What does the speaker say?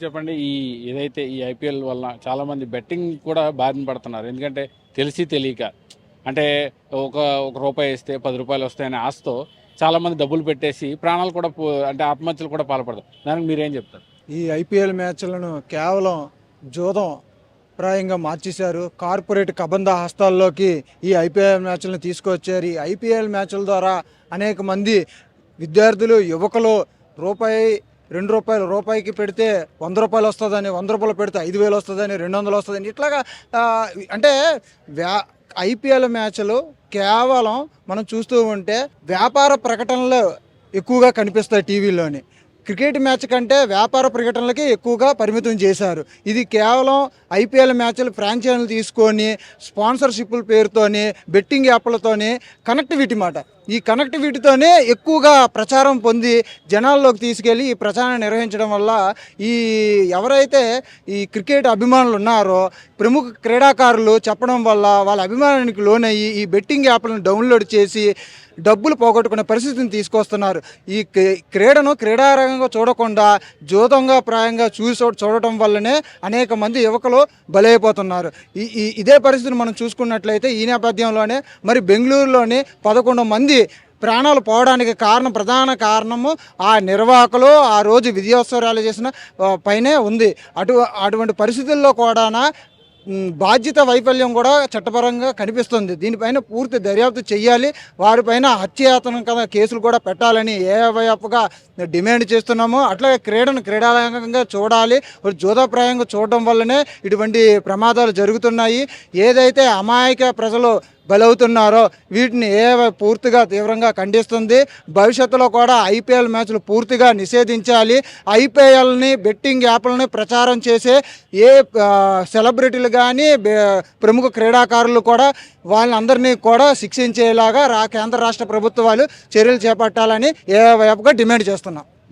చెప్పండి. ఏదైతే ఈ ఐపీఎల్ వల్ల చాలామంది బెట్టింగ్ కూడా బారిన పడుతున్నారు. ఎందుకంటే తెలిసి తెలియక అంటే ఒక ఒక రూపాయి వేస్తే రూ. 10 వస్తాయనే ఆశతో చాలామంది డబ్బులు పెట్టేసి ప్రాణాలు కూడా అంటే ఆత్మహత్యలు కూడా పాల్పడతారు. దానికి మీరేం చెప్తారు? ఈ ఐపీఎల్ మ్యాచ్లను కేవలం జూదం ప్రాయంగా మార్చేశారు. కార్పొరేట్ కబంధ హస్తాల్లోకి ఈ ఐపీఎల్ మ్యాచ్లను తీసుకొచ్చారు. ఈ ఐపీఎల్ మ్యాచ్ల ద్వారా అనేక మంది విద్యార్థులు, యువకులు రూపాయి, రూ. 2 రూపాయికి పెడితే రూ. 100 వస్తుందని, రూ. 100 పెడితే 5,000 వస్తుందని, 200 వస్తుందని ఇట్లాగా ఆ, అంటే ఐపీఎల్ మ్యాచ్లు కేవలం మనం చూస్తూ ఉంటే వ్యాపార ప్రకటనలు ఎక్కువగా కనిపిస్తాయి టీవీలోని. క్రికెట్ మ్యాచ్ కంటే వ్యాపార ప్రకటనలకి ఎక్కువగా పరిమితం చేశారు. ఇది కేవలం ఐపీఎల్ మ్యాచ్లు ఫ్రాంచైజీలు తీసుకొని స్పాన్సర్షిప్ల పేరుతోని, బెట్టింగ్ యాప్లతోని కనెక్టివిటీ మాట, ఈ కనెక్టివిటీతోనే ఎక్కువగా ప్రచారం పొంది జనాల్లోకి తీసుకెళ్ళి ఈ ప్రచారం నిర్వహించడం వల్ల ఈ ఎవరైతే ఈ క్రికెట్ అభిమానులు ఉన్నారో ప్రముఖ క్రీడాకారులు చెప్పడం వల్ల వాళ్ళ అభిమానానికి లోనయ్యి ఈ బెట్టింగ్ యాప్లను డౌన్లోడ్ చేసి డబ్బులు పోగొట్టుకునే పరిస్థితిని తీసుకొస్తున్నారు. ఈ క్రీడను క్రీడారంగంగా చూడకుండా జూదంగా ప్రాయంగా చూడటం వల్లనే అనేక మంది యువకులు బలైపోతున్నారు. ఇదే పరిస్థితిని మనం చూసుకున్నట్లయితే ఈ నేపథ్యంలోనే మరి బెంగళూరులోని 11 మంది ప్రాణాలు పోవడానికి ప్రధాన కారణము ఆ నిర్వాహకులు ఆ రోజు విజయోత్సవాలు చేసిన పైనే ఉంది. అటువంటి పరిస్థితుల్లో కూడా బాధ్యత వైఫల్యం కూడా చట్టపరంగా కనిపిస్తుంది. దీనిపైన పూర్తి దర్యాప్తు చేయాలి. వారిపైన హత్యాత్మక కేసులు కూడా పెట్టాలని ఏవైపుగా డిమాండ్ చేస్తున్నాము. అట్లాగే క్రీడను క్రీడారంగంగా చూడాలి. జూదప్రాయంగా చూడడం వల్లనే ఇటువంటి ప్రమాదాలు జరుగుతున్నాయి. ఏదైతే అమాయక ప్రజలు బలవుతున్నారో వీటిని పూర్తిగా తీవ్రంగా ఖండిస్తుంది. భవిష్యత్తులో కూడా ఐపీఎల్ మ్యాచ్లు పూర్తిగా నిషేధించాలి. ఐపీఎల్ని బెట్టింగ్ యాప్లని ప్రచారం చేసే ఏ సెలబ్రిటీలు కానీ ప్రముఖ క్రీడాకారులు కూడా వాళ్ళందరినీ కూడా శిక్షించేలాగా కేంద్ర రాష్ట్ర ప్రభుత్వాలు చర్యలు చేపట్టాలని ఏవైపుగా డిమాండ్ చేస్తున్నాం.